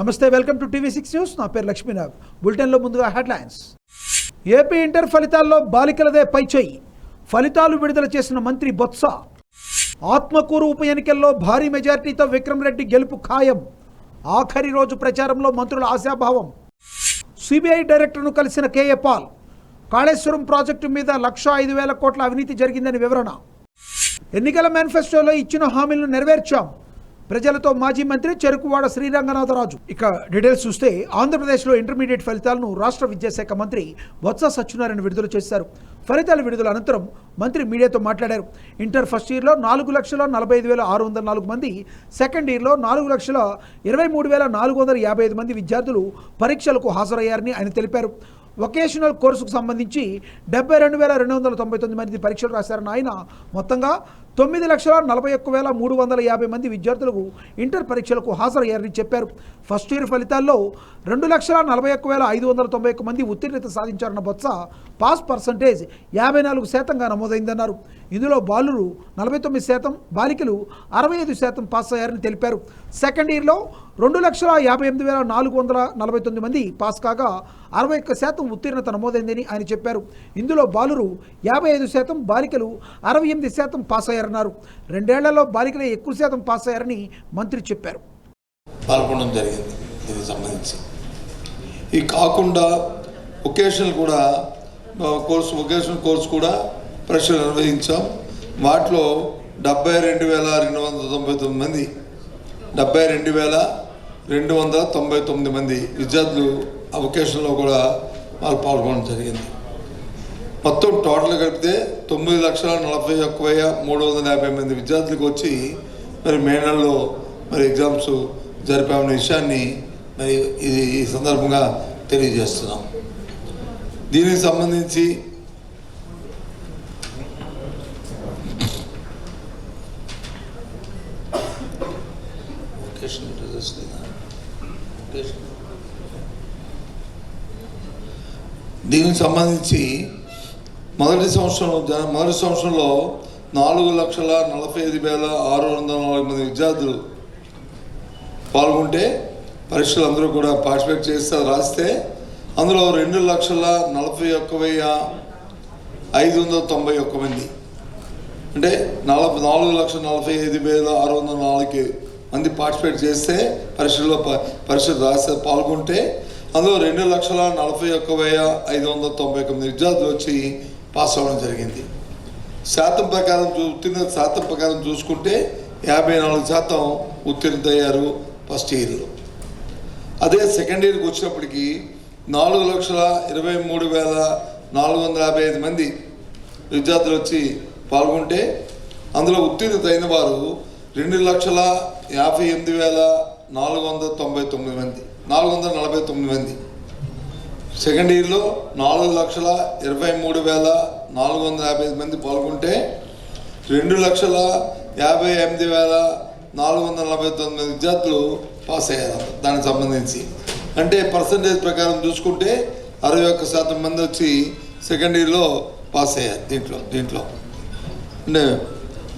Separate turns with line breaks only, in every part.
నమస్తే, welcome to టీవీ6 news. నా పేరు లక్ష్మీనాగ్. బులెటిన్లో ముందుగా హెడ్లైన్స్. ఏపీ ఇంటర్ ఫలితాల్లో బాలికలదే పైచేయి, ఫలితాలు విడుదల చేసిన మంత్రి బొత్స. ఆత్మకూరు ఉప ఎన్నికల్లో భారీ మెజార్టీతో విక్రమ్ రెడ్డి గెలుపు ఖాయం, ఆఖరి రోజు ప్రచారంలో మంత్రుల ఆశాభావం. సిబిఐ డైరెక్టర్ను కలిసిన కేఏ పాల్, కాళేశ్వరం ప్రాజెక్టు మీద 1,05,000 కోట్ల అవినీతి జరిగిందని వివరణ. ఎన్నికల మేనిఫెస్టోలో ఇచ్చిన హామీలను నెరవేర్చాం, ప్రజలతో మాజీ మంత్రి చెరుకువాడ శ్రీరంగనాథరాజు. ఇక డీటెయిల్స్ చూస్తే, ఆంధ్రప్రదేశ్లో ఇంటర్మీడియట్ ఫలితాలను రాష్ట్ర విద్యాశాఖ మంత్రి బొత్స సత్యనారాయణ విడుదల చేశారు. ఫలితాల విడుదల అనంతరం మంత్రి మీడియాతో మాట్లాడారు. ఇంటర్ ఫస్ట్ ఇయర్లో 4,45,604 మంది, సెకండ్ ఇయర్లో 4,23,455 మంది విద్యార్థులు పరీక్షలకు హాజరయ్యారని ఆయన తెలిపారు. వొకేషనల్ కోర్సుకు సంబంధించి 72,299 మంది పరీక్షలు రాశారన్న ఆయన మొత్తంగా 9,41,350 మంది విద్యార్థులకు ఇంటర్ పరీక్షలకు హాజరయ్యారని చెప్పారు. ఫస్ట్ ఇయర్ ఫలితాల్లో 2,41,591 మంది ఉత్తీర్ణత సాధించారన్న బొత్స పాస్ పర్సంటేజ్ 54%గా నమోదైందన్నారు. ఇందులో బాలురు 49%, బాలికలు 65% పాస్ అయ్యారని తెలిపారు. సెకండ్ ఇయర్లో 2,58,449 మంది పాస్ కాగా 61% ఉత్తీర్ణత నమోదైందని ఆయన చెప్పారు. ఇందులో బాలురు 55%, బాలికలు 68% పాస్ అయ్యారన్నారు. 2 ఏళ్లలో బాలికలే ఎక్కువ శాతం పాస్ అయ్యారని మంత్రి చెప్పారు.
పాల్గొనడం జరిగింది. దీనికి సంబంధించి ఈ కాకుండా వొకేషనల్ కోర్సు కూడా పరీక్షలు నిర్వహించాం. వాటిలో 72,299 మంది 72,299 మంది విద్యార్థులు ఆ వొకేషన్లో కూడా వాళ్ళు పాల్గొనడం జరిగింది. మొత్తం టోటల్ కలిపితే 9,41,350 మంది విద్యార్థులకు వచ్చి మరి మే నెలలో మరి ఎగ్జామ్స్ జరిపామన్న విషయాన్ని మరి ఈ సందర్భంగా తెలియజేస్తున్నాం. దీనికి సంబంధించి మొదటి సంవత్సరంలో 4,45,604 మంది విద్యార్థులు పాల్గొంటే పరీక్షలు అందరూ కూడా పార్టిసిపేట్ చేస్తే రాస్తే అందులో 2,41,591 మంది అంటే 4,45,604 మంది పార్టిసిపేట్ చేస్తే పరీక్ష రాస్తే పాల్గొంటే అందులో 2,41,591 విద్యార్థులు వచ్చి పాస్ అవ్వడం జరిగింది. ఉత్తీర్ణత శాతం ప్రకారం చూసుకుంటే 54% ఉత్తీర్ణత అయ్యారు ఫస్ట్ ఇయర్లో. అదే సెకండ్ ఇయర్కి వచ్చినప్పటికీ 4,23,455 మంది విద్యార్థులు వచ్చి పాల్గొంటే అందులో ఉత్తీర్ణత అయిన వారు 2,58,449 మంది. సెకండ్ ఇయర్లో 4,23,455 మంది పాల్గొంటే 2,58,449 విద్యార్థులు పాస్ అయ్యారు. దానికి సంబంధించి అంటే పర్సంటేజ్ ప్రకారం చూసుకుంటే 61% మంది వచ్చి సెకండ్ ఇయర్లో పాస్ అయ్యారు. దీంట్లో అంటే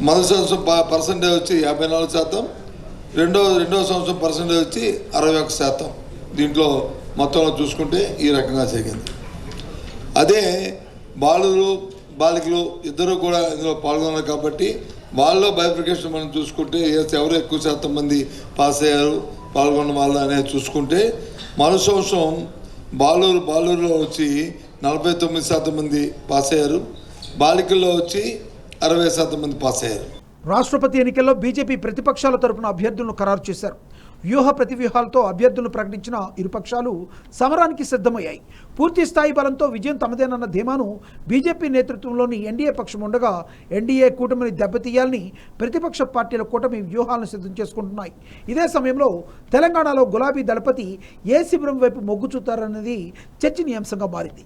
మొదటి సంవత్సరం పర్సంటేజ్ వచ్చి 54%, రెండవ సంవత్సరం పర్సంటేజ్ వచ్చి 61%. దీంట్లో మొత్తంలో చూసుకుంటే ఈ రకంగా జరిగింది. అదే బాలికలు ఇద్దరు కూడా ఇందులో పాల్గొన్నారు కాబట్టి వాళ్ళలో బైఫికేషన్ మనం చూసుకుంటే ఎవరు ఎక్కువ శాతం మంది పాస్ అయ్యారు పాల్గొన్న వాళ్ళు అనేది చూసుకుంటే మరో సంవత్సరం బాలురులో వచ్చి 49% మంది పాస్ అయ్యారు, బాలికల్లో వచ్చి 60% మంది పాస్ అయ్యారు.
రాష్ట్రపతి ఎన్నికల్లో బీజేపీ ప్రతిపక్షాల తరపున అభ్యర్థులను ఖరారు చేశారు. వ్యూహ ప్రతివ్యూహాలతో అభ్యర్థులను ప్రకటించిన ఇరుపక్షాలు సమరానికి సిద్ధమయ్యాయి. పూర్తి స్థాయి బలంతో విజయం తమదేనన్న ధీమాను బీజేపీ నేతృత్వంలోని ఎన్డీఏ పక్షం ఉండగా, ఎన్డీఏ కూటమిని దెబ్బతీయాలని ప్రతిపక్ష పార్టీల కూటమి వ్యూహాలను సిద్ధం చేసుకుంటున్నాయి. ఇదే సమయంలో తెలంగాణలో గులాబీ దళపతి ఏ శిబిరం వైపు మొగ్గు చూతారన్నది చర్చనీయాంశంగా మారింది.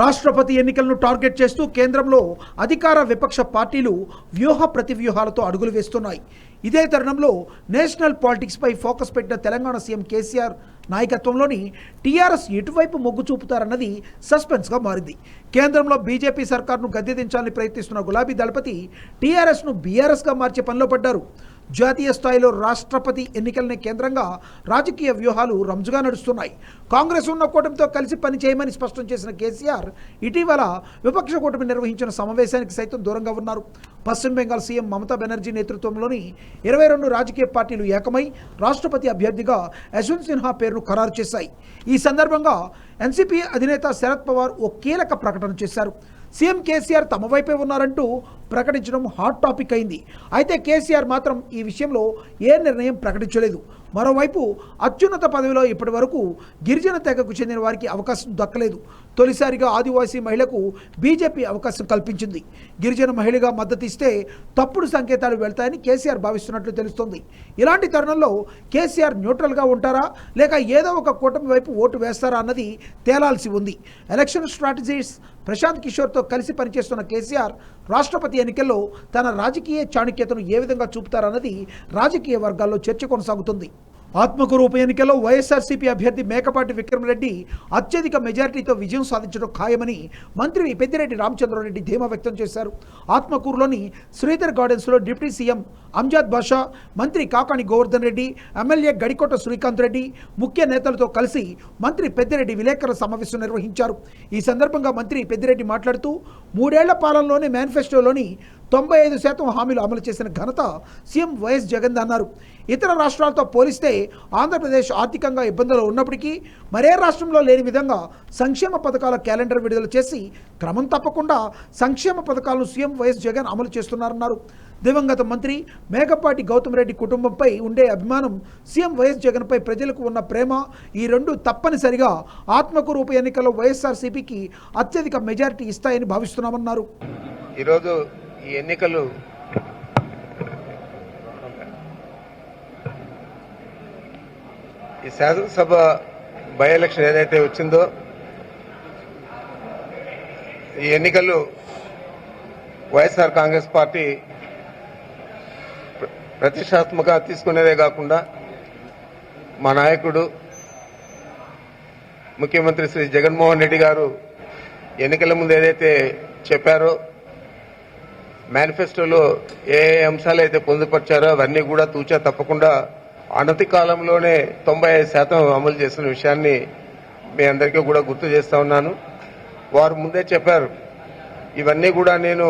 రాష్ట్రపతి ఎన్నికలను టార్గెట్ చేస్తూ కేంద్రంలో అధికార విపక్ష పార్టీలు వ్యూహ ప్రతివ్యూహాలతో అడుగులు వేస్తున్నాయి. ఇదే తరుణంలో నేషనల్ పాలిటిక్స్పై ఫోకస్ పెట్టిన తెలంగాణ సీఎం కేసీఆర్ నాయకత్వంలోని టీఆర్ఎస్ ఎటువైపు మొగ్గు చూపుతారన్నది సస్పెన్స్గా మారింది. కేంద్రంలో బీజేపీ సర్కార్ను గద్దెదించాలని ప్రయత్నిస్తున్న గులాబీ దళపతి టీఆర్ఎస్ను బీఆర్ఎస్గా మార్చే పనిలో పడ్డారు. జాతీయ స్థాయిలో రాష్ట్రపతి ఎన్నికలనే కేంద్రంగా రాజకీయ వ్యూహాలు రంజుగా నడుస్తున్నాయి. కాంగ్రెస్ ఉన్న కూటమితో కలిసి పనిచేయమని స్పష్టం చేసిన కేసీఆర్ ఇటీవల విపక్ష కూటమి నిర్వహించిన సమావేశానికి సైతం దూరంగా ఉన్నారు. పశ్చిమ బెంగాల్ సీఎం మమతా బెనర్జీ నేతృత్వంలోని 22 రాజకీయ పార్టీలు ఏకమై రాష్ట్రపతి అభ్యర్థిగా యశ్వంత్ సిన్హా పేరును ఖరారు చేశాయి. ఈ సందర్భంగా ఎన్సీపీ అధినేత శరద్ పవార్ ఓ కీలక ప్రకటన చేశారు. సీఎం కేసీఆర్ తమ వైపే ఉన్నారంటూ ప్రకటించడం హాట్ టాపిక్ అయింది. అయితే కేసీఆర్ మాత్రం ఈ విషయంలో ఏ నిర్ణయం ప్రకటించలేదు. మరోవైపు అత్యున్నత పదవిలో ఇప్పటి వరకు గిరిజన తెగకు చెందిన వారికి అవకాశం దక్కలేదు. తొలిసారిగా ఆదివాసీ మహిళకు బీజేపీ అవకాశం కల్పించింది. గిరిజన మహిళగా మద్దతు ఇస్తే తప్పుడు సంకేతాలు వెళ్తాయని కేసీఆర్ భావిస్తున్నట్లు తెలుస్తోంది. ఇలాంటి తరుణంలో కేసీఆర్ న్యూట్రల్గా ఉంటారా లేక ఏదో ఒక కూటమి వైపు ఓటు వేస్తారా అన్నది తేలాల్సి ఉంది. ఎలక్షన్ స్ట్రాటజీస్ ప్రశాంత్ కిషోర్తో కలిసి పనిచేస్తున్న కేసీఆర్ రాష్ట్రపతి ఎన్నికల్లో తన రాజకీయ చాణక్యతను ఏ విధంగా చూపుతారన్నది రాజకీయ వర్గాల్లో చర్చ కొనసాగుతుంది. ఆత్మకూరు ఉప ఎన్నికల్లో వైఎస్ఆర్సీపీ అభ్యర్థి మేకపాటి విక్రమరెడ్డి అత్యధిక మెజారిటీతో విజయం సాధించడం ఖాయమని మంత్రి పెద్దిరెడ్డి రామచంద్రారెడ్డి ధీమా వ్యక్తం చేశారు. ఆత్మకూరులోని శ్రీధర్ గార్డెన్స్లో డిప్యూటీ సీఎం అంజాద్ బాషా, మంత్రి కాకాణి గోవర్ధన్ రెడ్డి, ఎమ్మెల్యే గడికోట శ్రీకాంత్ రెడ్డి ముఖ్య నేతలతో కలిసి మంత్రి పెద్దిరెడ్డి విలేకరుల సమావేశం నిర్వహించారు. ఈ సందర్భంగా మంత్రి పెద్దిరెడ్డి మాట్లాడుతూ 3 ఏళ్ల పాలనలోనే మేనిఫెస్టోలోని 95% హామీలు అమలు చేసిన ఘనత సీఎం వైఎస్ జగన్ అన్నారు. ఇతర రాష్ట్రాలతో పోలిస్తే ఆంధ్రప్రదేశ్ ఆర్థికంగా ఇబ్బందులు ఉన్నప్పటికీ మరే రాష్ట్రంలో లేని విధంగా సంక్షేమ పథకాల క్యాలెండర్ విడుదల చేసి క్రమం తప్పకుండా సంక్షేమ పథకాలను సీఎం వైఎస్ జగన్ అమలు చేస్తున్నారన్నారు. దివంగత మంత్రి మేకపాటి గౌతమ్ రెడ్డి కుటుంబంపై ఉండే అభిమానం, సీఎం వైఎస్ జగన్పై ప్రజలకు ఉన్న ప్రేమ ఈ రెండు తప్పనిసరిగా ఆత్మకూరు ఉప ఎన్నికల్లో వైఎస్ఆర్సీపీకి అత్యధిక మెజారిటీ ఇస్తాయని భావిస్తున్నామన్నారు.
ఈరోజు ఈ ఎన్నికలు ఈ శాసనసభ బై ఎలక్షన్ ఏదైతే వచ్చిందో ఈ ఎన్నికలు వైఎస్ఆర్ కాంగ్రెస్ పార్టీ ప్రతిష్టాత్మకంగా తీసుకునేదే కాకుండా మా నాయకుడు ముఖ్యమంత్రి శ్రీ జగన్మోహన్ రెడ్డి గారు ఎన్నికల ముందు ఏదైతే చెప్పారో మేనిఫెస్టోలో ఏ అంశాలు అయితే పొందుపరిచారో అవన్నీ కూడా తూచా తప్పకుండా అనతి కాలంలోనే 95% అమలు చేసిన విషయాన్ని మీ అందరికీ కూడా గుర్తు చేస్తా ఉన్నాను. వారు ముందే చెప్పారు ఇవన్నీ కూడా నేను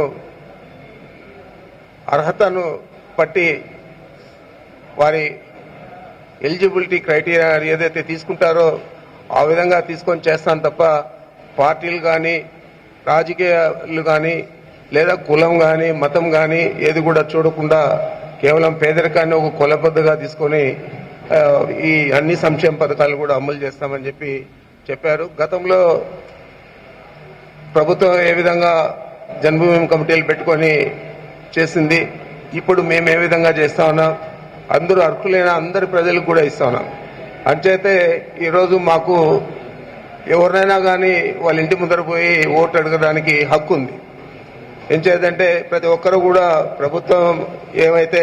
అర్హతను బట్టి వారి ఎలిజిబిలిటీ క్రైటీరియా ఏదైతే తీసుకుంటారో ఆ విధంగా తీసుకొని చేస్తాను తప్ప పార్టీలు కానీ రాజకీయాలు కానీ లేదా కులం కానీ మతం కానీ ఏది కూడా చూడకుండా కేవలం పేదరికాన్ని ఒక కొలబద్దగా తీసుకొని ఈ అన్ని సంక్షేమ పథకాలు కూడా అమలు చేస్తామని చెప్పారు. గతంలో ప్రభుత్వం ఏ విధంగా జన్మభూమి కమిటీలు పెట్టుకొని చేసింది, ఇప్పుడు మేము ఏ విధంగా చేస్తా ఉన్నాం, అందరూ అర్హులైన అందరి ప్రజలకు కూడా ఇస్తా ఉన్నాం. అంచేతే ఈరోజు మాకు ఎవరినైనా కానీ వాళ్ళ ఇంటి ముందర పోయి ఓటు అడగడానికి హక్కు ఉంది. ఏం చేద్దంటే ప్రతి ఒక్కరు కూడా ప్రభుత్వం ఏమైతే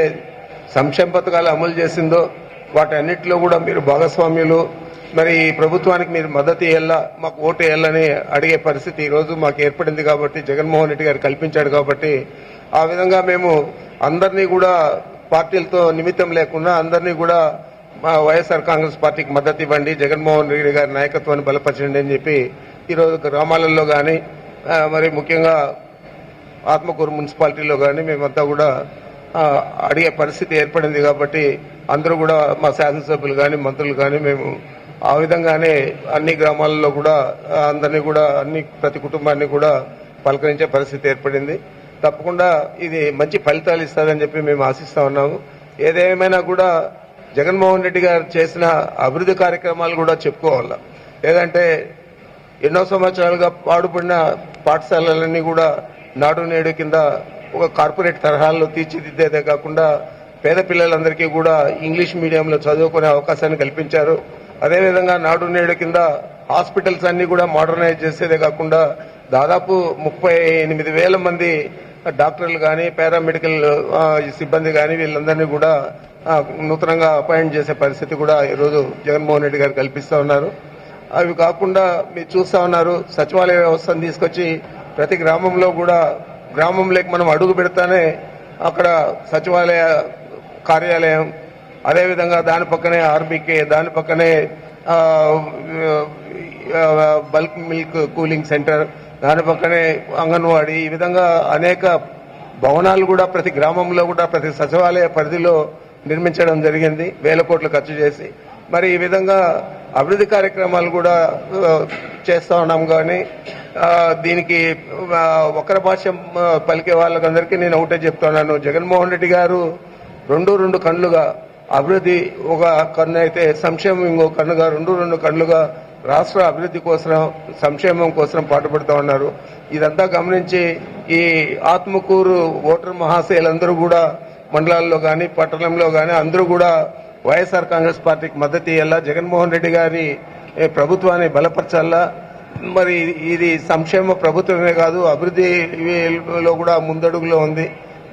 సంక్షేమ పథకాలు అమలు చేసిందో వాటన్నిటిలో కూడా మీరు భాగస్వామ్యులు, మరి ఈ ప్రభుత్వానికి మీరు మద్దతు ఇవ్వాలా, మాకు ఓటు వేయాలని అడిగే పరిస్థితి ఈరోజు మాకు ఏర్పడింది కాబట్టి జగన్మోహన్ రెడ్డి గారు కల్పించాడు కాబట్టి ఆ విధంగా మేము అందరినీ కూడా పార్టీలతో నిమిత్తం లేకుండా అందరినీ కూడా మా వైఎస్ఆర్ కాంగ్రెస్ పార్టీకి మద్దతు ఇవ్వండి, జగన్మోహన్ రెడ్డి గారి నాయకత్వాన్ని బలపరచండి అని చెప్పి ఈరోజు గ్రామాలలో కానీ మరి ముఖ్యంగా ఆత్మకూరు మున్సిపాలిటీలో కానీ మేమంతా కూడా అడిగే పరిస్థితి ఏర్పడింది కాబట్టి అందరూ కూడా మా శాసనసభ్యులు కానీ మంత్రులు కానీ మేము ఆ విధంగానే అన్ని గ్రామాలలో కూడా అందరినీ కూడా ప్రతి కుటుంబాన్ని కూడా పలకరించే పరిస్థితి ఏర్పడింది. తప్పకుండా ఇది మంచి ఫలితాలు ఇస్తుందని చెప్పి మేము ఆశిస్తా ఉన్నాము. ఏదేమైనా కూడా జగన్మోహన్ రెడ్డి గారు చేసిన అభివృద్ధి కార్యక్రమాలు కూడా చెప్పుకోవాలి. లేదంటే ఎన్నో సంవత్సరాలుగా పాడుపడిన పాఠశాలలన్నీ కూడా నాడు నేడు కింద ఒక కార్పొరేట్ తరహాల్లో తీర్చిదిద్దేదే కాకుండా పేద పిల్లలందరికీ కూడా ఇంగ్లీష్ మీడియంలో చదువుకునే అవకాశాన్ని కల్పించారు. అదేవిధంగా నాడు నేడు కింద హాస్పిటల్స్ అన్ని కూడా మోడర్నైజ్ చేసేదే కాకుండా దాదాపు 38,000 మంది డాక్టర్లు కానీ పారామెడికల్ సిబ్బంది కానీ వీళ్ళందరినీ కూడా నూతనంగా అపాయింట్ చేసే పరిస్థితి కూడా ఈరోజు జగన్మోహన్ రెడ్డి గారు కల్పిస్తా ఉన్నారు. అవి కాకుండా మీరు చూస్తా ఉన్నారు సచివాలయ వ్యవస్థను తీసుకొచ్చి ప్రతి గ్రామంలో కూడా గ్రామంలోకి మనం అడుగు పెడతానే అక్కడ సచివాలయ కార్యాలయం, అదేవిధంగా దాని పక్కనే ఆర్బీకే, దాని పక్కనే బల్క్ మిల్క్ కూలింగ్ సెంటర్, దాని పక్కనే అంగన్వాడీ, ఈ విధంగా అనేక భవనాలు కూడా ప్రతి గ్రామంలో కూడా ప్రతి సచివాలయ పరిధిలో నిర్మించడం జరిగింది 1000 కోట్లు ఖర్చు చేసి. మరి ఈ విధంగా అభివృద్ధి కార్యక్రమాలు కూడా చేస్తా ఉన్నాం. కానీ దీనికి ఒకరి భాష పలికే వాళ్ళకందరికీ నేను ఒకటే చెప్తున్నాను, జగన్మోహన్ రెడ్డి గారు రెండు కన్నులుగా అభివృద్ధి ఒక కన్ను అయితే సంక్షేమం ఇంకో కన్నుగా, రెండు కన్నులుగా రాష్ట్ర అభివృద్ధి కోసం సంక్షేమం కోసం పాటుపడుతూ ఉన్నారు. ఇదంతా గమనించి ఈ ఆత్మకూరు ఓటర్ మహాశయులందరూ కూడా మండలాల్లో కానీ పట్టణంలో కానీ అందరూ కూడా వైఎస్ఆర్ కాంగ్రెస్ పార్టీకి మద్దతు ఇయ్యాలా, జగన్మోహన్ రెడ్డి గారి ప్రభుత్వాన్ని బలపరచాలా. మరి ఇది సంక్షేమ ప్రభుత్వమే కాదు, అభివృద్ధిలో కూడా ముందడుగులో ఉంది.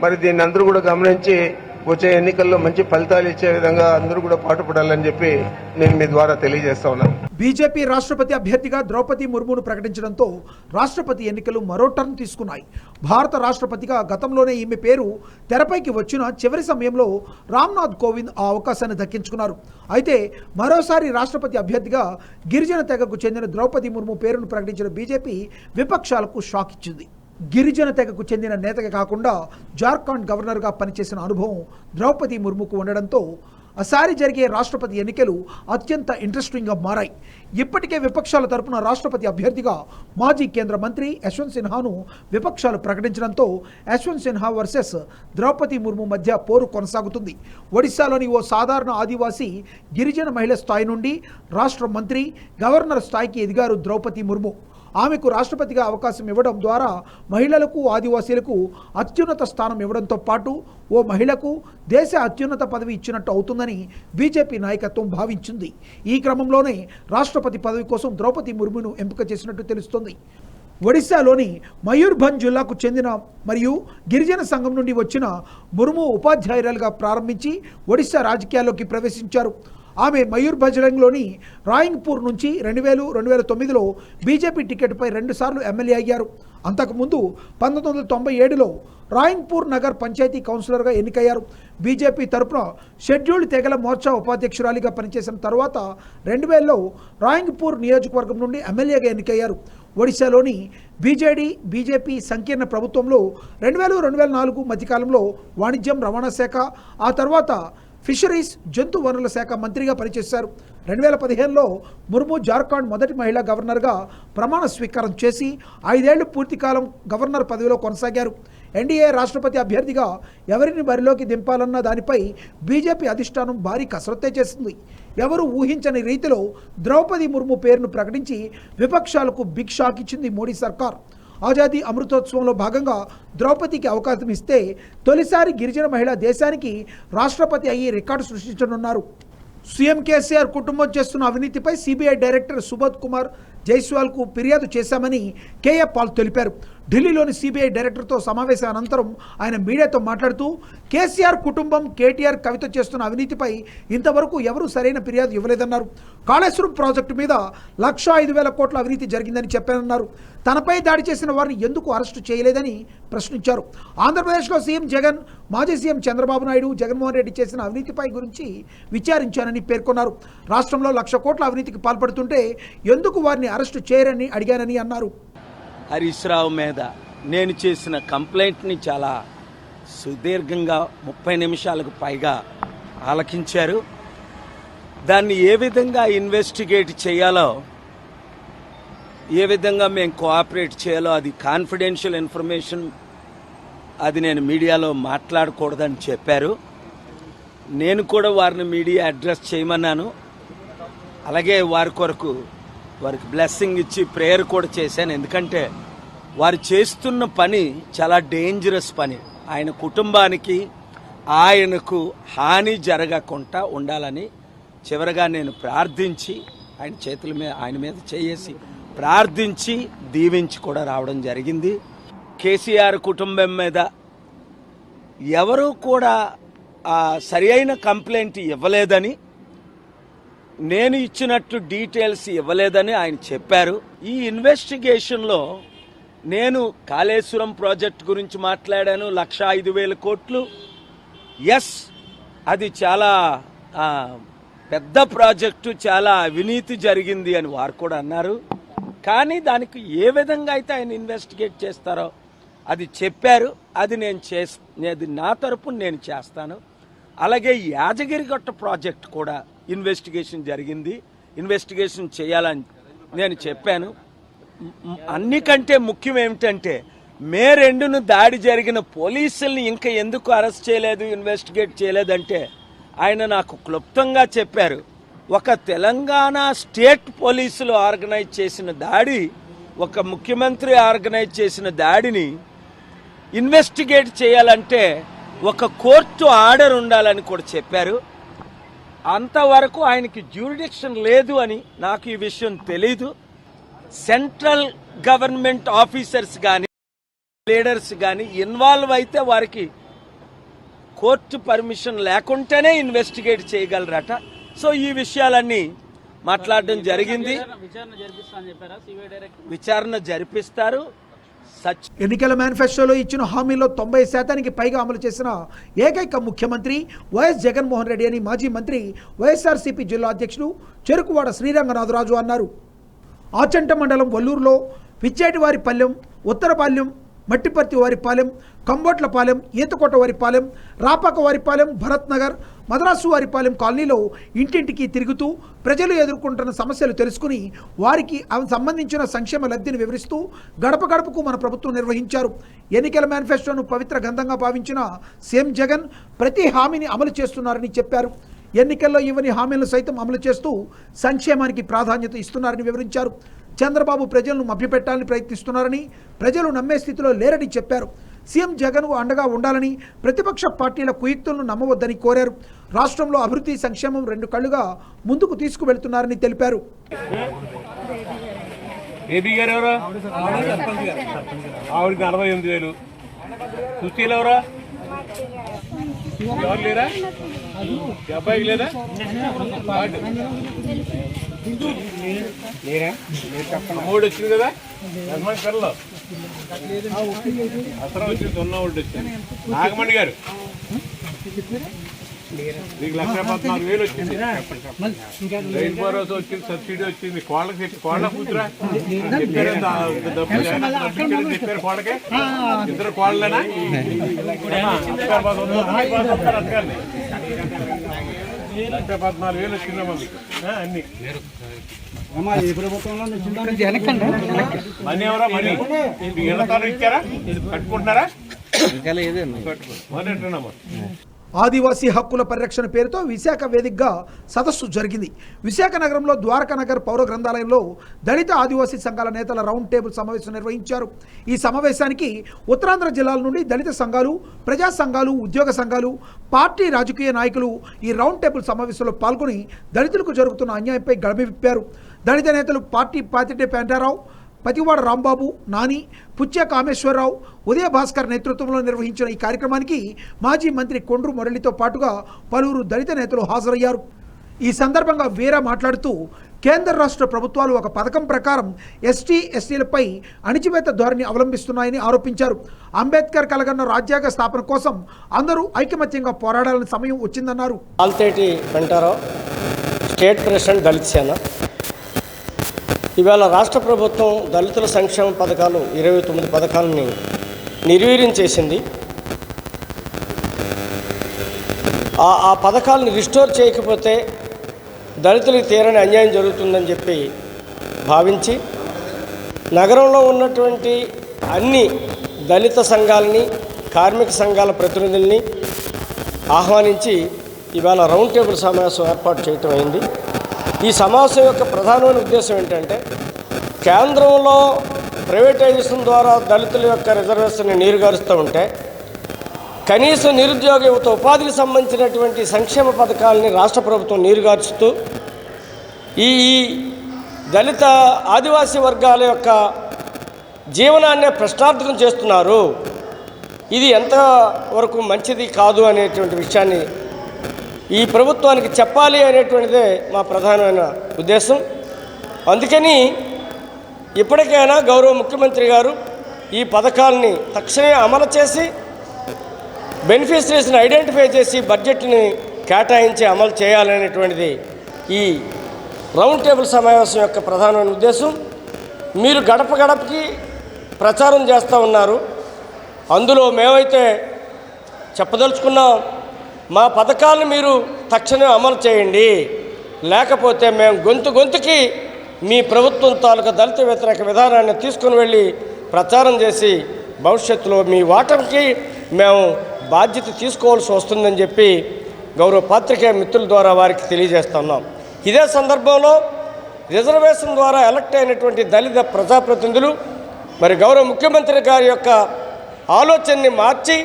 మరి దీన్ని అందరూ కూడా గమనించి వచ్చే ఎన్నికల్లో మంచి ఫలితాలు ఇచ్చే విధంగా అందరూ కూడా పాటుపడాలని చెప్పి నేను మీ ద్వారా తెలియజేస్తా ఉన్నాను.
బీజేపీ రాష్ట్రపతి అభ్యర్థిగా ద్రౌపది ముర్మును ప్రకటించడంతో రాష్ట్రపతి ఎన్నికలు మరో టర్న్ తీసుకున్నాయి. భారత రాష్ట్రపతిగా గతంలోనే ఈమె పేరు తెరపైకి వచ్చిన చివరి సమయంలో రామ్నాథ్ కోవింద్ ఆ అవకాశాన్ని దక్కించుకున్నారు. అయితే మరోసారి రాష్ట్రపతి అభ్యర్థిగా గిరిజన తెగకు చెందిన ద్రౌపది ముర్ము పేరును ప్రకటించిన బీజేపీ విపక్షాలకు షాక్ ఇచ్చింది. గిరిజన తెగకు చెందిన నేతగా కాకుండా జార్ఖండ్ గవర్నర్గా పనిచేసిన అనుభవం ద్రౌపది ముర్ముకు ఉండడంతో ఆసారి జరిగే రాష్ట్రపతి ఎన్నికలు అత్యంత ఇంట్రెస్టింగ్గా మారాయి. ఇప్పటికే విపక్షాల తరపున రాష్ట్రపతి అభ్యర్థిగా మాజీ కేంద్ర మంత్రి యశ్వంత్ సిన్హాను విపక్షాలు ప్రకటించడంతో యశ్వంత్ సిన్హా వర్సెస్ ద్రౌపది ముర్ము మధ్య పోరు కొనసాగుతుంది. ఒడిశాలోని ఓ సాధారణ ఆదివాసీ గిరిజన మహిళ స్థాయి నుండి రాష్ట్ర మంత్రి, గవర్నర్ స్థాయికి ఎదిగారు ద్రౌపది ముర్ము. ఆమెకు రాష్ట్రపతిగా అవకాశం ఇవ్వడం ద్వారా మహిళలకు, ఆదివాసీలకు అత్యున్నత స్థానం ఇవ్వడంతో పాటు ఓ మహిళకు దేశ అత్యున్నత పదవి ఇచ్చినట్టు అవుతుందని బీజేపీ నాయకత్వం భావించింది. ఈ క్రమంలోనే రాష్ట్రపతి పదవి కోసం ద్రౌపది ముర్మును ఎంపిక చేసినట్టు తెలుస్తోంది. ఒడిశాలోని మయూర్భంజ్ జిల్లాకు చెందిన మరియు గిరిజన సంఘం నుండి వచ్చిన ముర్ము ఉపాధ్యాయురాలుగా ప్రారంభించి ఒడిశా రాజకీయాల్లోకి ప్రవేశించారు. ఆమె మయూర్భంజ్లోని రాయింగ్పూర్ నుంచి 2000-2009లో బీజేపీ టికెట్పై 2 సార్లు ఎమ్మెల్యే అయ్యారు. అంతకుముందు 1997లో రాయింగ్పూర్ నగర్ పంచాయతీ కౌన్సిలర్గా ఎన్నికయ్యారు. బీజేపీ తరపున షెడ్యూల్డ్ తెగల మోర్చా ఉపాధ్యక్షురాలిగా పనిచేసిన తర్వాత 2000లో రాయింగ్పూర్ నియోజకవర్గం నుండి ఎమ్మెల్యేగా ఎన్నికయ్యారు. ఒడిశాలోని బీజేపీ సంకీర్ణ ప్రభుత్వంలో 2000-2004 మధ్యకాలంలో వాణిజ్యం, రవాణా శాఖ, ఆ తర్వాత ఫిషరీస్, జంతు వనరుల శాఖ మంత్రిగా పనిచేశారు. 2015లో ముర్ము జార్ఖండ్ మొదటి మహిళా గవర్నర్గా ప్రమాణ స్వీకారం చేసి 5 ఏళ్లు పూర్తికాలం గవర్నర్ పదవిలో కొనసాగారు. ఎన్డీఏ రాష్ట్రపతి అభ్యర్థిగా ఎవరిని బరిలోకి దింపాలన్న దానిపై బీజేపీ అధిష్టానం భారీ కసరత్తే చేసింది. ఎవరు ఊహించని రీతిలో ద్రౌపది ముర్ము పేరును ప్రకటించి విపక్షాలకు బిగ్ షాక్ ఇచ్చింది మోడీ సర్కార్. ఆజాదీ అమృతోత్సవంలో భాగంగా ద్రౌపదికి అవకాశం ఇస్తే తొలిసారి గిరిజన మహిళ దేశానికి రాష్ట్రపతి అయ్యి రికార్డు సృష్టించనున్నారు. సీఎం కేసీఆర్ కుటుంబం చేస్తున్న అవినీతిపై సిబిఐ డైరెక్టర్ సుబోధ్ కుమార్ జైస్వాల్కు ఫిర్యాదు చేశామని కేఏ పాల్ తెలిపారు. ఢిల్లీలోని సిబిఐ డైరెక్టర్తో సమావేశం అనంతరం ఆయన మీడియాతో మాట్లాడుతూ కేసీఆర్ కుటుంబం, కేటీఆర్ కవిత చేస్తున్న అవినీతిపై ఇంతవరకు ఎవరూ సరైన ఫిర్యాదు ఇవ్వలేదన్నారు. కాళేశ్వరం ప్రాజెక్టు మీద 1,05,000 కోట్ల అవినీతి జరిగిందని చెప్పారన్నారు. తనపై దాడి చేసిన వారిని ఎందుకు అరెస్టు చేయలేదని ప్రశ్నించారు. ఆంధ్రప్రదేశ్లో సీఎం జగన్, మాజీ సీఎం చంద్రబాబు నాయుడు, జగన్మోహన్ రెడ్డి చేసిన అవినీతిపై గురించి విచారించానని పేర్కొన్నారు. రాష్ట్రంలో 1,00,000 కోట్ల అవినీతికి పాల్పడుతుంటే ఎందుకు వారిని అరెస్టు చేయరని అడిగానని అన్నారు.
హరీష్ రావు మీద నేను చేసిన కంప్లైంట్ని చాలా సుదీర్ఘంగా 30 నిమిషాలకు పైగా ఆలకించారు. దాన్ని ఏ విధంగా ఇన్వెస్టిగేట్ చేయాలో, ఏ విధంగా మేము కోఆపరేట్ చేయాలో, అది కాన్ఫిడెన్షియల్ ఇన్ఫర్మేషన్, అది నేను మీడియాలో మాట్లాడకూడదని చెప్పారు. నేను కూడా వారిని మీడియా అడ్రస్ చేయమన్నాను. అలాగే వారికి బ్లెస్సింగ్ ఇచ్చి ప్రేయర్ కూడా చేశాను. ఎందుకంటే వారు చేస్తున్న పని చాలా డేంజరస్ పని. ఆయన కుటుంబానికి, ఆయనకు హాని జరగకుండా ఉండాలని చివరగా నేను ప్రార్థించి ఆయన మీద చేసి ప్రార్థించి దీవించి కూడా రావడం జరిగింది. కేసీఆర్ కుటుంబం మీద ఎవరూ కూడా సరి అయిన కంప్లైంట్ ఇవ్వలేదని, నేను ఇచ్చినట్టు డీటెయిల్స్ ఇవ్వలేదని ఆయన చెప్పారు. ఈ ఇన్వెస్టిగేషన్లో నేను కాళేశ్వరం ప్రాజెక్ట్ గురించి మాట్లాడాను. 1,05,000 కోట్లు, ఎస్, అది చాలా పెద్ద ప్రాజెక్టు, చాలా అవినీతి జరిగింది అని వారు కూడా అన్నారు. కానీ దానికి ఏ విధంగా అయితే ఆయన ఇన్వెస్టిగేట్ చేస్తారో అది చెప్పారు. అది అది నా తరపున నేను చేస్తాను. అలాగే యాదగిరిగుట్ట ప్రాజెక్ట్ కూడా ఇన్వెస్టిగేషన్ జరిగింది, ఇన్వెస్టిగేషన్ చేయాలని నేను చెప్పాను. అన్నికంటే ముఖ్యం ఏమిటంటే మే 2న దాడి జరిగిన పోలీసుల్ని ఇంకా ఎందుకు అరెస్ట్ చేయలేదు, ఇన్వెస్టిగేట్ చేయలేదంటే ఆయన నాకు క్లుప్తంగా చెప్పారు. ఒక తెలంగాణ స్టేట్ పోలీసులు ఆర్గనైజ్ చేసిన దాడి, ఒక ముఖ్యమంత్రి ఆర్గనైజ్ చేసిన దాడిని ఇన్వెస్టిగేట్ చేయాలంటే ఒక కోర్టు ఆర్డర్ ఉండాలని కూడా చెప్పారు. అంతవరకు ఆయనకి జ్యూరిడిక్షన్ లేదు అని నాకు ఈ విషయం తెలీదు. సెంట్రల్ గవర్నమెంట్ ఆఫీసర్స్ కానీ లీడర్స్ కానీ ఇన్వాల్వ్ అయితే వారికి కోర్టు పర్మిషన్ లేకుంటేనే ఇన్వెస్టిగేట్ చేయగలరట. సో ఈ విషయాలన్నీ మాట్లాడడం జరిగింది. విచారణ జరిపిస్తారు.
ఎన్నికల మేనిఫెస్టోలో ఇచ్చిన హామీలో 90% పైగా అమలు చేసిన ఏకైక ముఖ్యమంత్రి వైఎస్ జగన్మోహన్ రెడ్డి అని మాజీ మంత్రి వైఎస్ఆర్సీపీ జిల్లా అధ్యక్షుడు చెరుకువాడ శ్రీరంగనాథరాజు అన్నారు. ఆచంట మండలం వల్లూరులో పిచ్చేటివారిపాలెం, ఉత్తరపాలెం, మట్టిపర్తివారిపాలెం, కంబోట్లపాలెం, ఈతకోటవారిపాలెం, రాపాకవారిపాలెం, భరత్ నగర్, మద్రాసు వారిపాలెం కాలనీలో ఇంటింటికి తిరుగుతూ ప్రజలు ఎదుర్కొంటున్న సమస్యలు తెలుసుకుని వారికి సంబంధించిన సంక్షేమ లబ్ధిని వివరిస్తూ గడప గడపకు మన ప్రభుత్వం నిర్వహించారు. ఎన్నికల మేనిఫెస్టోను పవిత్ర గంధంగా భావించిన సీఎం జగన్ ప్రతి హామీని అమలు చేస్తున్నారని చెప్పారు. ఎన్నికల్లో ఇవ్వని హామీలను సైతం అమలు చేస్తూ సంక్షేమానికి ప్రాధాన్యత ఇస్తున్నారని వివరించారు. చంద్రబాబు ప్రజలను మభ్యపెట్టాలని ప్రయత్నిస్తున్నారని, ప్రజలు నమ్మే స్థితిలో లేరని చెప్పారు. సీఎం జగన్కు అండగా ఉండాలని, ప్రతిపక్ష పార్టీల కుయుక్తులను నమ్మవద్దని కోరారు. రాష్ట్రంలో అభివృద్ధి సంక్షేమం 2 కళ్లుగా ముందుకు తీసుకువెళ్తున్నారని తెలిపారు.
మూడు వచ్చింది కదా, కర్రలో అసలు వచ్చింది, 0 ఒకటి వచ్చింది. నాగమణి గారు నీకు 1,14,000 వచ్చింది. రైన్ భరోసా వచ్చింది, సబ్సిడీ వచ్చింది. కోళ్ళ కూతురా చెప్పారు, చెప్పారు కోళ్ళకే. 2 కోళ్ళనా 1,14,000 వచ్చిందమ్మా మీకు అన్ని. మనీ ఎవరా? మనీ మీకు ఇచ్చారా? కట్టుకుంటున్నారా?
ఆదివాసీ హక్కుల పరిరక్షణ పేరుతో విశాఖ వేదికగా సదస్సు జరిగింది. విశాఖ నగరంలో ద్వారకా నగర్ పౌర గ్రంథాలయంలో దళిత ఆదివాసీ సంఘాల నేతల రౌండ్ టేబుల్ సమావేశం నిర్వహించారు. ఈ సమావేశానికి ఉత్తరాంధ్ర జిల్లాల నుండి దళిత సంఘాలు, ప్రజా సంఘాలు, ఉద్యోగ సంఘాలు, పార్టీ రాజకీయ నాయకులు ఈ రౌండ్ టేబుల్ సమావేశంలో పాల్గొని దళితులకు జరుగుతున్న అన్యాయంపై గళమెవిప్పారు. దళిత నేతలు పార్టీ పాతిటే పెంటారావు, పతివాడ రాంబాబు, నాని, పుచ్చ కామేశ్వరరావు, ఉదయ భాస్కర్ నేతృత్వంలో నిర్వహించిన ఈ కార్యక్రమానికి మాజీ మంత్రి కొండ్రు మురళితో పాటుగా పలువురు దళిత నేతలు హాజరయ్యారు. ఈ సందర్భంగా వీరా మాట్లాడుతూ కేంద్ర రాష్ట్ర ప్రభుత్వాలు ఒక పథకం ప్రకారం ఎస్టీ ఎస్టీలపై అణిచివేత ధోరణి అవలంబిస్తున్నాయని ఆరోపించారు. అంబేద్కర్ కలగన్న రాజ్యాంగ స్థాపన కోసం అందరూ ఐకమత్యంగా పోరాడాలని సమయం వచ్చిందన్నారు.
ఆల్తేటి పెంటారావు, స్టేట్ ప్రెసిడెంట్ దళిత సేన. ఇవాళ రాష్ట్ర ప్రభుత్వం దళితుల సంక్షేమ పథకాలు 29 పథకాలని నిర్వీర్యం చేసింది. ఆ పథకాలను రిస్టోర్ చేయకపోతే దళితులకు తీరని అన్యాయం జరుగుతుందని చెప్పి భావించి నగరంలో ఉన్నటువంటి అన్ని దళిత సంఘాలని, కార్మిక సంఘాల ప్రతినిధుల్ని ఆహ్వానించి ఇవాళ రౌండ్ టేబుల్ సమావేశం ఏర్పాటు చేయటం అయింది. ఈ సమావేశం యొక్క ప్రధానమైన ఉద్దేశం ఏంటంటే కేంద్రంలో ప్రైవేటైజేషన్ ద్వారా దళితుల యొక్క రిజర్వేషన్ని నీరుగారుస్తూ ఉంటే కనీసం నిరుద్యోగ యువత ఉపాధికి సంబంధించినటువంటి సంక్షేమ పథకాలని రాష్ట్ర ప్రభుత్వం నీరుగార్చుతూ ఈ దళిత ఆదివాసీ వర్గాల యొక్క జీవనాన్ని ప్రశ్నార్థకం చేస్తున్నారు. ఇది ఎంతవరకు మంచిది కాదు అనేటువంటి విషయాన్ని ఈ ప్రభుత్వానికి చెప్పాలి అనేటువంటిదే మా ప్రధానమైన ఉద్దేశం. అందుకని ఇప్పటికైనా గౌరవ ముఖ్యమంత్రి గారు ఈ పథకాలని తక్షణమే అమలు చేసి బెనిఫిషరీస్ని ఐడెంటిఫై చేసి బడ్జెట్ని కేటాయించి అమలు చేయాలనేటువంటిది ఈ రౌండ్ టేబుల్ సమావేశం యొక్క ప్రధానమైన ఉద్దేశం. మీరు గడప గడపకి ప్రచారం చేస్తూ ఉన్నారు. అందులో మేమైతే చెప్పదలుచుకున్నాం, మా పథకాలను మీరు తక్షణం అమలు చేయండి, లేకపోతే మేము గొంతుకి మీ ప్రభుత్వం తాలూకా దళిత వ్యతిరేక విధానాన్ని తీసుకుని వెళ్ళి ప్రచారం చేసి భవిష్యత్తులో మీ ఓటమికి మేము బాధ్యత తీసుకోవాల్సి వస్తుందని చెప్పి గౌరవ పాత్రికేయ మిత్రుల ద్వారా వారికి తెలియజేస్తున్నాం. ఇదే సందర్భంలో రిజర్వేషన్ ద్వారా ఎలక్ట్ అయినటువంటి దళిత ప్రజాప్రతినిధులు మరి గౌరవ ముఖ్యమంత్రి గారి యొక్క ఆలోచనని మార్చి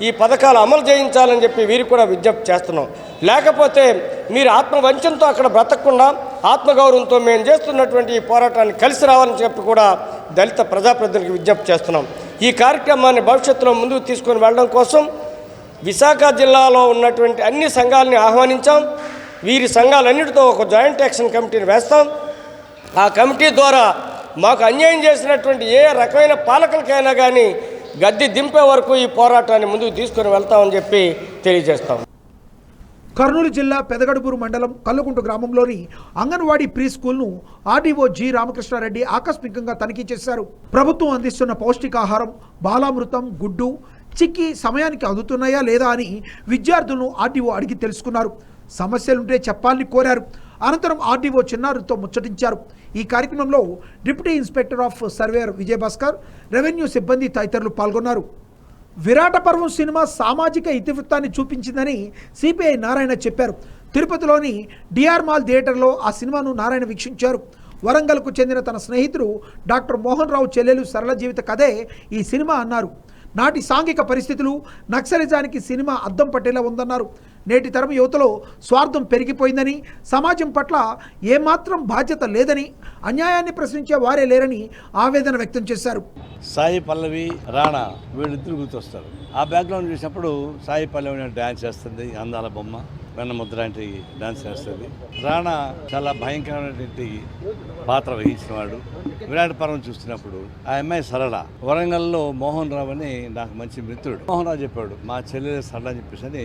ఈ పథకాలు అమలు చేయించాలని చెప్పి వీరికి కూడా విజ్ఞప్తి చేస్తున్నాం. లేకపోతే మీరు ఆత్మవంచంతో అక్కడ బ్రతకకుండా ఆత్మగౌరవంతో మేము చేస్తున్నటువంటి ఈ పోరాటాన్ని కలిసి రావాలని చెప్పి కూడా దళిత ప్రజాప్రతినిధులకు విజ్ఞప్తి చేస్తున్నాం. ఈ కార్యక్రమాన్ని భవిష్యత్తులో ముందుకు తీసుకొని వెళ్ళడం కోసం విశాఖ జిల్లాలో ఉన్నటువంటి అన్ని సంఘాలని ఆహ్వానించాం. వీరి సంఘాలన్నిటితో ఒక జాయింట్ యాక్షన్ కమిటీని వేస్తాం. ఆ కమిటీ ద్వారా మాకు అన్యాయం చేసినటువంటి ఏ రకమైన పాలకులకైనా కానీ గద్దె దింపే వరకు ఈ పోరాటాన్ని ముందుకు తీసుకొని వెళ్తామని చెప్పి తెలియజేస్తాం.
కర్నూలు జిల్లా పెదగడుపూరు మండలం కల్లుకుంట గ్రామంలోని అంగన్వాడీ ప్రీ స్కూల్ను ఆర్డీఓ జి రామకృష్ణారెడ్డి ఆకస్మికంగా తనిఖీ చేశారు. ప్రభుత్వం అందిస్తున్న పౌష్టికాహారం, బాలామృతం, గుడ్డు, చిక్కి సమయానికి అందుతున్నాయా లేదా అని విద్యార్థులను ఆర్డీఓ అడిగి తెలుసుకున్నారు. సమస్యలుంటే చెప్పాలని కోరారు. అనంతరం ఆర్డీఓ చిన్నారుతో ముచ్చటించారు. ఈ కార్యక్రమంలో deputy inspector of surveyor Vijayabhaskar, revenue సిబ్బంది తదితరులు పాల్గొన్నారు. విరాట పర్వం సినిమా సామాజిక ఇతివృత్తాన్ని చూపించిందని సిపిఐ నారాయణ చెప్పారు. తిరుపతిలోని డిఆర్ మాల్ థియేటర్లో ఆ సినిమాను నారాయణ వీక్షించారు. వరంగల్కు చెందిన తన స్నేహితుడు డాక్టర్ మోహన్ రావు చెల్లెలు సరళ జీవిత కథే ఈ సినిమా అన్నారు. నాటి సాంఘిక పరిస్థితులు, నక్సలిజానికి సినిమా అద్దం పట్టేలా ఉందన్నారు. నేటి తరం యువతలో స్వార్థం పెరిగిపోయిందని, సమాజం పట్ల ఏమాత్రం బాధ్యత లేదని, అన్యాయాన్ని ప్రశ్నించే వారే లేరని ఆవేదన వ్యక్తం చేశారు.
సాయి పల్లవి, రాణా వీళ్ళిద్దరు గుర్తొస్తారు. ఆ బ్యాక్గ్రౌండ్ చూసినప్పుడు సాయి పల్లవి డ్యాన్స్ చేస్తుంది, అందాల బొమ్మ, వెన్నముద్ర లాంటి డాన్స్ చేస్తుంది. రాణా చాలా భయంకరమైనటువంటి పాత్ర వహించినవాడు. విరాట పర్వం చూస్తున్నప్పుడు ఆ అమ్మాయి సరళ, వరంగల్లో మోహన్ రావు అని నాకు మంచి మిత్రుడు. మోహన్ రావు చెప్పాడు, మా చెల్లెలు సరళ అని చెప్పేసి అని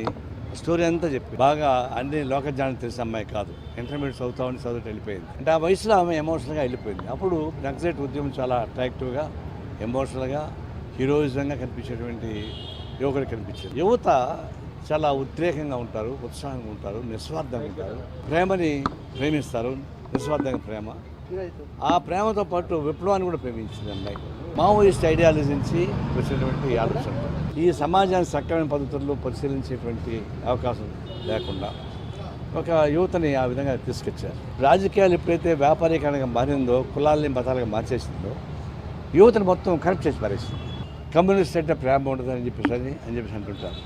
స్టోరీ అంతా చెప్పి బాగా అన్ని లోకజ్ఞానం తెలిసిన అమ్మాయి కాదు, ఇంటర్మీడియట్ చదువుతామని చదువుతూ వెళ్ళిపోయింది. అంటే ఆ వయసులో ఆమె ఎమోషనల్గా వెళ్ళిపోయింది. అప్పుడు నక్సలైట్ ఉద్యమం చాలా అట్రాక్టివ్గా, ఎమోషనల్గా, హీరోయిజంగా కనిపించేటువంటి యువకుడు కనిపించింది. యువత చాలా ఉద్రేకంగా ఉంటారు, ఉత్సాహంగా ఉంటారు, నిస్వార్థంగా ఉంటారు, ప్రేమని ప్రేమిస్తారు, నిస్వార్థంగా ప్రేమ. ఆ ప్రేమతో పాటు విప్లవాన్ని కూడా ప్రేమించింది అమ్మాయి. మావోయిస్ట్ ఐడియాలజీ నుంచి వచ్చినటువంటి ఆలోచన ఈ సమాజాన్ని సక్రమైన పద్ధతుల్లో పరిశీలించేటువంటి అవకాశం లేకుండా ఒక యువతని ఆ విధంగా తీసుకొచ్చారు. రాజకీయాలు ఎప్పుడైతే వ్యాపారీకరణగా మారిందో, కులాలని మతాలుగా మార్చేసిందో, యువతను మొత్తం కరెక్ట్ చేసి పారేసింది. కమ్యూనిస్ట్ అంటే ప్రేమ ఉండదని చెప్పేసి అంటుంటారు.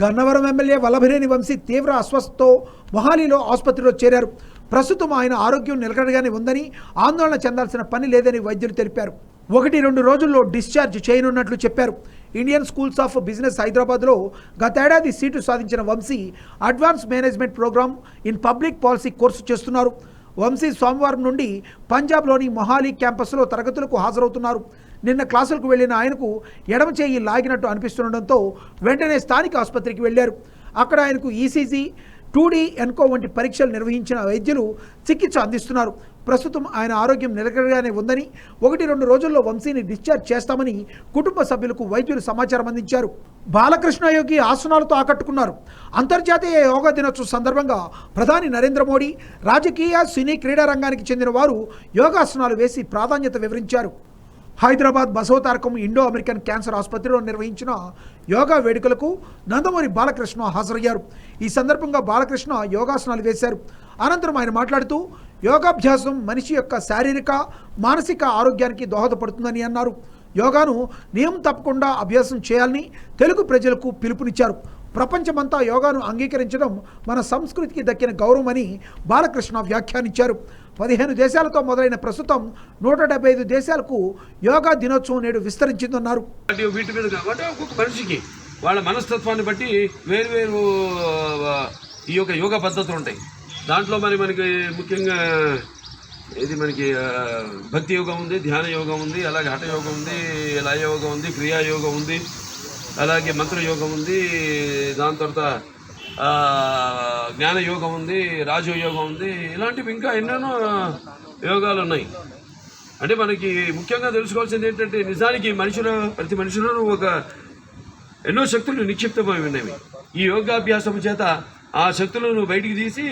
గన్నవరం ఎమ్మెల్యే వల్లభనేని వంశీ తీవ్ర అస్వస్థతో మొహాలీలో ఆసుపత్రిలో చేరారు. ప్రస్తుతం ఆయన ఆరోగ్యం నిలకడగానే ఉందని, ఆందోళన చెందాల్సిన పని లేదని వైద్యులు తెలిపారు. 1-2 రోజుల్లో డిశ్చార్జ్ చేయనున్నట్లు చెప్పారు. ఇండియన్ స్కూల్స్ ఆఫ్ బిజినెస్ హైదరాబాద్లో గతేడాది సీటు సాధించిన Vamshi advance management programme in public policy course చేస్తున్నారు. వంశీ సోమవారం నుండి పంజాబ్లోని మొహాలీ క్యాంపస్లో తరగతులకు హాజరవుతున్నారు. నిన్న క్లాసులకు వెళ్లిన ఆయనకు ఎడమ చేయి లాగినట్టు అనిపిస్తుండటంతో వెంటనే స్థానిక ఆసుపత్రికి వెళ్లారు. అక్కడ ఆయనకు ఈసీజీ, 2D ఎన్కో వంటి పరీక్షలు నిర్వహించిన వైద్యులు చికిత్స అందిస్తున్నారు. ప్రస్తుతం ఆయన ఆరోగ్యం నిలకడగానే ఉందని, 1-2 రోజుల్లో వంశీని డిశ్చార్జ్ చేస్తామని కుటుంబ సభ్యులకు వైద్యులు సమాచారం అందించారు. బాలకృష్ణ యోగి ఆసనాలతో ఆకట్టుకున్నారు. అంతర్జాతీయ యోగా దినోత్సవం సందర్భంగా ప్రధాని నరేంద్ర మోడీ, రాజకీయ, సినీ, క్రీడా రంగానికి చెందిన వారు యోగాసనాలు వేసి ప్రాధాన్యత వివరించారు. Hyderabad Basavatarakam Indo American cancer ఆసుపత్రిలో నిర్వహించిన యోగా వేడుకలకు నందమూరి బాలకృష్ణ హాజరయ్యారు. ఈ సందర్భంగా బాలకృష్ణ యోగాసనాలు వేశారు. అనంతరం ఆయన మాట్లాడుతూ యోగాభ్యాసం మనిషి యొక్క శారీరక, మానసిక ఆరోగ్యానికి దోహదపడుతుందని అన్నారు. యోగాను నియమం తప్పకుండా అభ్యాసం చేయాలని తెలుగు ప్రజలకు పిలుపునిచ్చారు. ప్రపంచమంతా యోగాను అంగీకరించడం మన సంస్కృతికి దక్కిన గౌరవమని బాలకృష్ణ వ్యాఖ్యానించారు. 15 దేశాలతో మొదలైన ప్రస్తుతం 175 దేశాలకు యోగా దినోత్సవం నేడు విస్తరించిందన్నారు.
వీటి మీద కాబట్టి ఒక్కొక్క మనిషికి వాళ్ళ మనస్తత్వాన్ని బట్టి వేరు ఈ యొక్క యోగా పద్ధతులు ఉంటాయి. దాంట్లో మనకి ముఖ్యంగా మనకి భక్తి యోగం ఉంది, ధ్యాన యోగం ఉంది, అలాగే హఠ యోగం ఉంది, లయ యోగం ఉంది, క్రియా యోగం ఉంది, అలాగే మంత్ర యోగం ఉంది, దాని తర్వాత జ్ఞాన యోగం ఉంది, రాజయోగం ఉంది, ఇలాంటివి ఇంకా ఎన్నెన్నో యోగాలు ఉన్నాయి. అంటే మనకి ముఖ్యంగా తెలుసుకోవాల్సింది ఏంటంటే నిజానికి ప్రతి మనుషులను ఎన్నో శక్తులు నిక్షిప్తమై ఉన్నవి. ఈ యోగాభ్యాసం చేత ఆ శక్తులను బయటికి తీసి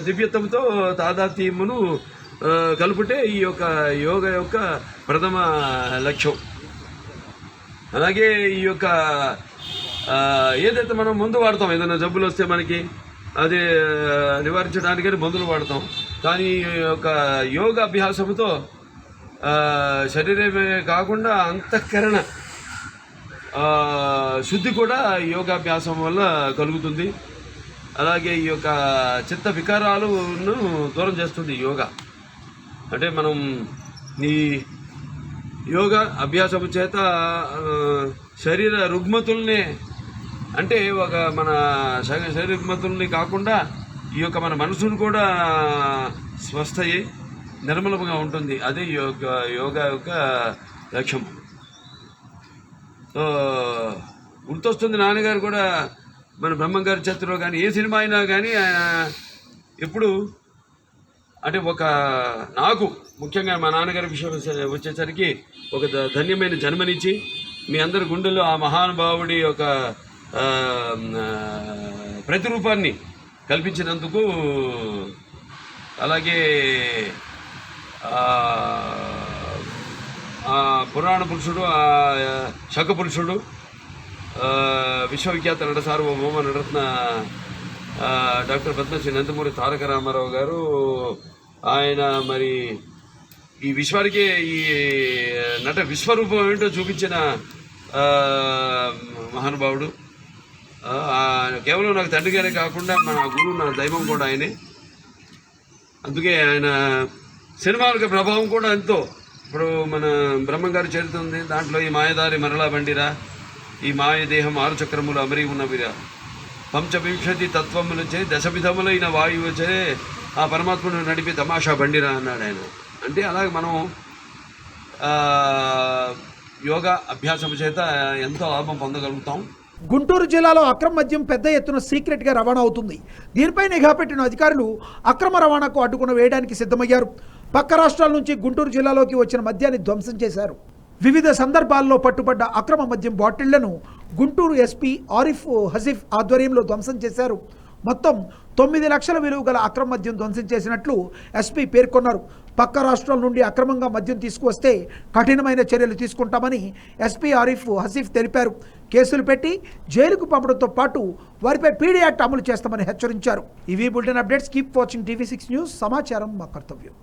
దివ్యత్వంతో తాదాత్మ్యమును కలుపుటే ఈ యొక్క యోగ యొక్క ప్రథమ లక్ష్యం. అలాగే ఈ యొక్క ఏదైతే మనం మందు వాడతాం, ఏదైనా జబ్బులు వస్తే మనకి అది నివారించడానికని మందులు వాడతాం. కానీ ఈ యొక్క యోగాభ్యాసంతో శరీరమే కాకుండా అంతఃకరణ శుద్ధి కూడా యోగాభ్యాసం వల్ల కలుగుతుంది. అలాగే ఈ యొక్క చిత్త వికారాలను దూరం చేస్తుంది యోగా. అంటే మనం ఈ యోగా అభ్యాసం చేత శరీర రుగ్మతుల్ని, అంటే మన శరీర రుగ్మతుల్ని కాకుండా ఈ యొక్క మన మనసును కూడా స్వస్థ అయ్యి నిర్మలంగా ఉంటుంది. అదే యోగా యొక్క లక్ష్యం. గుర్తొస్తుంది, నాన్నగారు కూడా మన బ్రహ్మంగారి చేతిలో కానీ ఏ సినిమా అయినా కానీ ఆయన ఎప్పుడు అంటే నాకు ముఖ్యంగా మా నాన్నగారి విషయం వచ్చేసరికి ఒక ధన్యమైన జన్మనిచ్చి మీ అందరి గుండెల్లో ఆ మహానుభావుడి యొక్క ప్రతిరూపాన్ని కల్పించినందుకు, అలాగే పురాణ పురుషుడు, శక పురుషుడు, విశ్వవిఖ్యాత నట సార్వభౌమ నటరత్న డాక్టర్ పద్మశ్రీ నందమూరి తారక రామారావు గారు, ఆయన మరి ఈ విశ్వానికే ఈ నట విశ్వరూపం ఏంటో చూపించిన మహానుభావుడు. కేవలం నాకు తండ్రి గారే కాకుండా మన గురువు, నా దైవం కూడా ఆయనే. అందుకే ఆయన సినిమాలకు ప్రభావం కూడా ఎంతో. ఇప్పుడు మన బ్రహ్మంగారి చరిత్ర ఉంది, దాంట్లో ఈ మాయదారి మరలా బండిరా, ఈ మాయ దేహం 6 చక్రములు అమరి ఉన్నవిరా, పంచవింశతి తత్వములచే దశవిధములైన వాయువుచే ఆ పరమాత్మను నడిపి తమాషా బండిరా అన్నాడు ఆయన. అంటే అలాగే మనం యోగా అభ్యాసం చేత ఎంతో లాభం పొందగలుగుతాం.
గుంటూరు జిల్లాలో అక్రమ మద్యం పెద్ద ఎత్తున సీక్రెట్గా రవాణా అవుతుంది. దీనిపై నిఘా పెట్టిన అధికారులు అక్రమ రవాణాకు అడ్డుకుని వేయడానికి సిద్ధమయ్యారు. పక్క రాష్ట్రాల నుంచి గుంటూరు జిల్లాలోకి వచ్చిన మద్యాన్ని ధ్వంసం చేశారు. వివిధ సందర్భాల్లో పట్టుబడ్డ అక్రమ మద్యం బాటిళ్లను గుంటూరు ఎస్పీ ఆరిఫ్ హసీఫ్ ఆధ్వర్యంలో ధ్వంసం చేశారు. మొత్తం 9 లక్షల విలువ గల అక్రమ మద్యం ధ్వంసం చేసినట్లు ఎస్పీ పేర్కొన్నారు. పక్క రాష్ట్రాల నుండి అక్రమంగా మద్యం తీసుకువస్తే కఠినమైన చర్యలు తీసుకుంటామని ఎస్పీ ఆరిఫ్ హసీఫ్ తెలిపారు. కేసులు పెట్టి జైలుకు పంపడంతో పాటు వారిపై పీడీ యాక్ట్ అమలు చేస్తామని హెచ్చరించారు. ఇవి bulletin updates. Keep watching TV6 news. సమాచారం మా కర్తవ్యం.